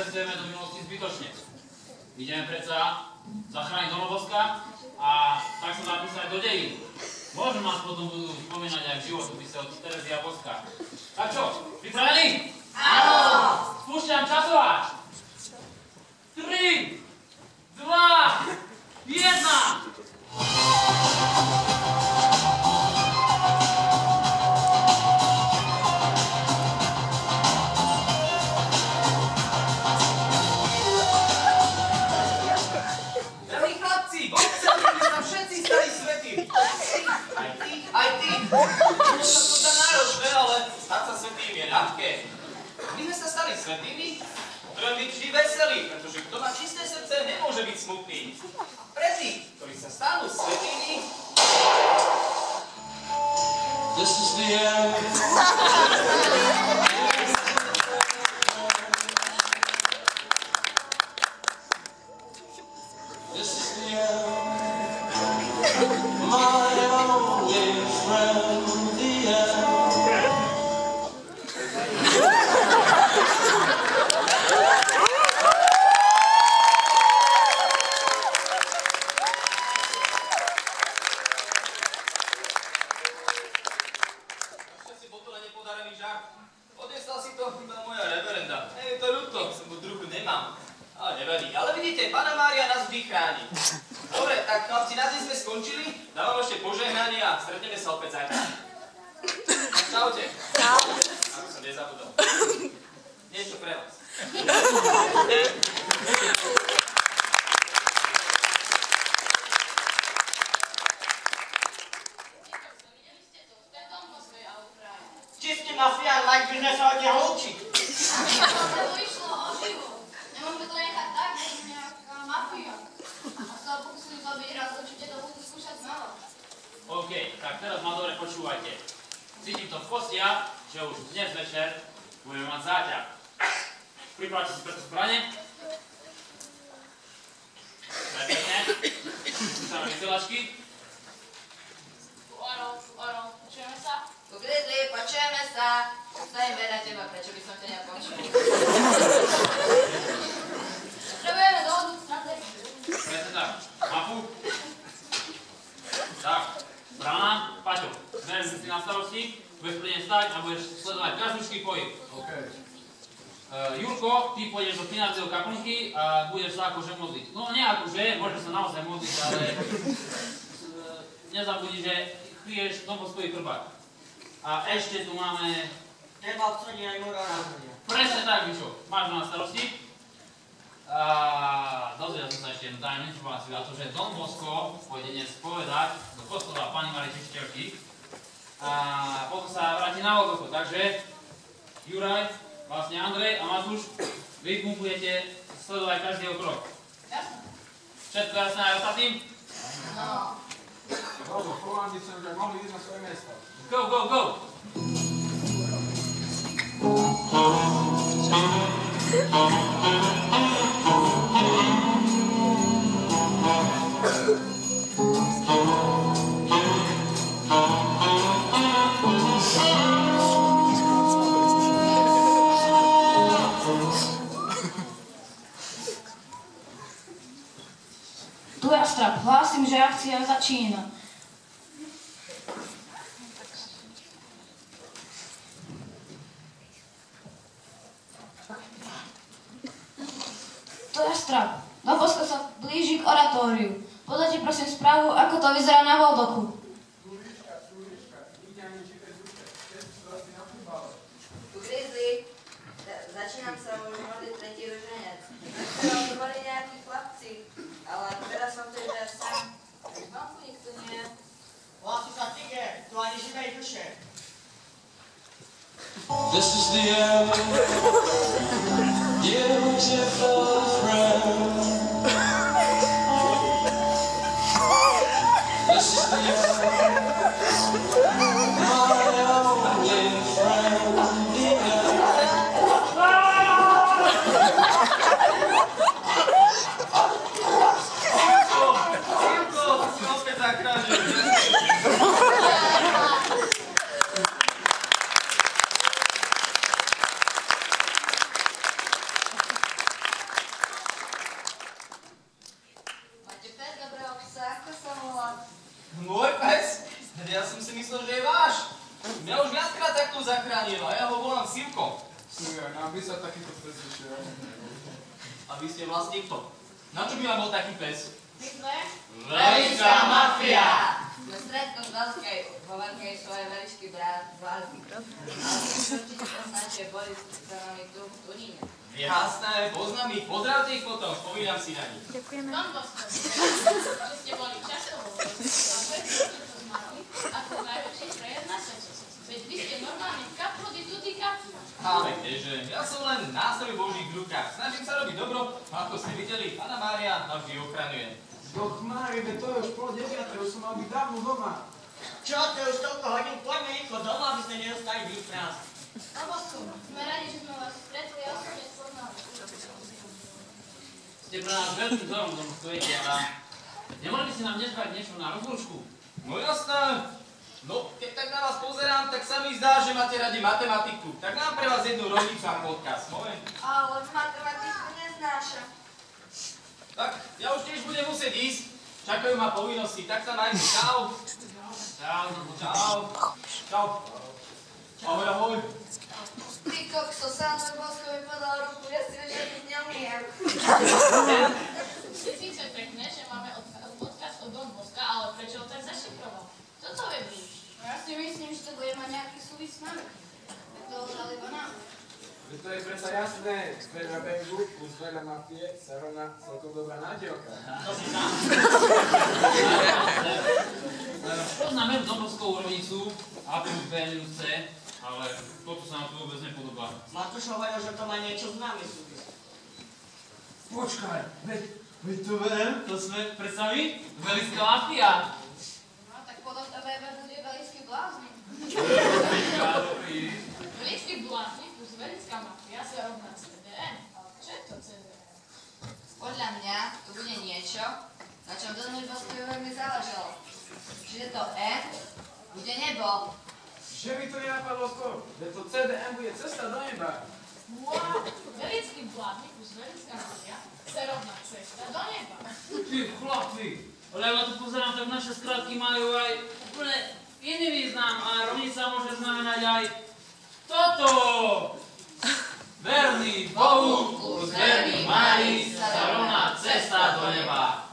cestujeme do minulosti zbytočne. Ideme predsa zachrániť Domoboska a tak sa zapísať do dejín. Možno nás potom budú spomínať aj v životopise od Terezy a Boska. Tak čo, pripravení? Áno! Spúšťam časováč. 3, 2, 1. My sme sa stali svätými, treba byť vždy veselý, pretože kto má čisté srdce, nemôže byť smutný. Pre tých, ktorí sa stanú svätými... This is the end. This is the end. My only friend, the end. Ale vidíte, Panna Mária nás vždy chráni. Dobre, tak chlapci, na dnes sme skončili, dávam ešte požehnanie a stretneme sa opäť zajtra. Čaute. Ako som nezabudol. Niečo pre vás. Čistý mafián, like by sme sa od neho učiť. Lebo išlo o živu. Nemôžeme to nechať tak, že je nejaká mafia. A z toho pokusím zabiť raz, určite to budú skúšať znova. OK, tak teraz ma dobre počúvajte. Cítim to v kostiach, že už dnes večer budeme mať záťah. Pripravte si preto zbrane. Perfektne. Skúšame vysielačky. Oro, počujeme sa? Tu Grizzly, počujeme sa. Stojím vedľa teba, prečo by som ťa nepočul. Potrebujeme dohodu na dek. Presne tak. Mapu. Tak. Brana. Paťo. Beriem si na starosti. Budeš pri nej stať a budeš sledovať každúčký pohyb. OK. Jurko, ty pôjdeš do kniazieho kaplnky a budeš sa akože modliť. No nie akože, môžeš sa naozaj modliť, ale nezabudni, že kryješ Domboskový chrbát. A ešte tu máme... Teba vcodí aj môjho náhodia. Presne tak, Mišo. Máš to na starosti. A dozvedel som sa ešte jednu tajnú informáciu a to, že Don Bosco pôjde dnes povedať do kostola Panny Márie Tešiteľky a potom sa vráti na Golgotu. Takže Juraj, vlastne Andrej a Matúš, vy mu budete sledovať každého krok. Jasné. Všetko jasné aj ostatným? No. Dobre, chovám by sme už aj mohli ísť na svoje miesto. Go, go, go! Tu je Astrap, hlásim, že akcia začína. To je Astrap. Don Bosco sa blíži k oratóriu. Podajte prosím správu, ako to vyzerá na Voldoku. Tu Grizzly, začínam sa už modliť tretí ruženec. Najprv to boli nejakí chlapci, ale teraz som tu iba sám. Vám tu nikto nie je. Hlási sa tiger, tu ani živej duše. This is the end. Beautiful friend. This is the end. My only friend. The end. Jurko, si opäť zachránil. zachránil a ja ho volám Sivko. Snuja, nám by sa takýto pes išiel. A vy ste vlastne kto? Na čo by vám bol taký pes? My sme? Velická mafia! Sme stredkom vo veľkej svojej veličky vlády. Ale určite poznáte, boli za nami tu v Tuníne. Jasné, poznám ich, pozdravte ich potom, spomínam si na nich. Don Bosco, že ste boli často vo vojsku a preto ste to znali ako najväčší frajer na svete. Veď vy ste normálne kapodi tutti kapri. Ale kdeže, ja som len nástroj Božích v rukách. Snažím sa robiť dobro, a ako ste videli, Panna Mária navždy ochraňuje. Doch Mári, to je už 8:30, už som mal byť dávno doma. Čo, to je už toľko hodín? Poďme rýchlo doma, aby sme nedostali byť prázdni. Don Bosco, sme radi, že sme vás stretli a osobne spoznali. Ste pre nás veľkým vzorom, Don Bosco, viete, a nemohli by ste nám dnes dať niečo na rozlúčku? No jasné. No, keď tak na vás pozerám, tak sa mi zdá, že máte radi matematiku. Tak mám pre vás jednu rovnicu a podcast, môj. Ale matematiku neznášam. Tak, ja už tiež budem musieť ísť. Čakajú ma povinnosti, tak sa majte. Čau. Čau, Don Bosco. Čau. Čau. Ahoj, ahoj. Ty kokso, sám Don Bosco mi podal ruku, ja si že byť neumiem. Je síce pekné, že máme odkaz od Don Bosca, ale prečo ho tak zašifroval? Co to vedí? No ja si myslím, že to bude mať nejaký súvis s nami. Tak to dal iba nám. To je predsa jasné, veľa bengu plus veľa mafie sa rovná celkom dobrá nádielka. To si sám. Poznáme Don Boscovú rovnicu A plus B minus C, ale toto sa nám tu vôbec nepodobá. Matúš hovoril, že to má niečo s nami súvisť. Počkaj, veď to viem. To sme predstaví? Velická mafia. No tak podľa tebe bude velický blázni. Velický blázni plus velická mafia sa rovná CDN. Ale čo je to CDN? Podľa mňa to bude niečo, na čom Don Boscovi veľmi záležalo. Čiže to N bude nebo. Že mi to nenapadlo skôr, veď to CDM bude cesta do neba. Wow! Velický blázni plus velická mafia sa rovná cesta do neba. Ty chlapi, ale ja tu pozerám, tak naše skratky majú aj úplne iný význam a rovnica môže znamenať aj toto. Verný Bohu plus verný Márii sa rovná cesta do neba.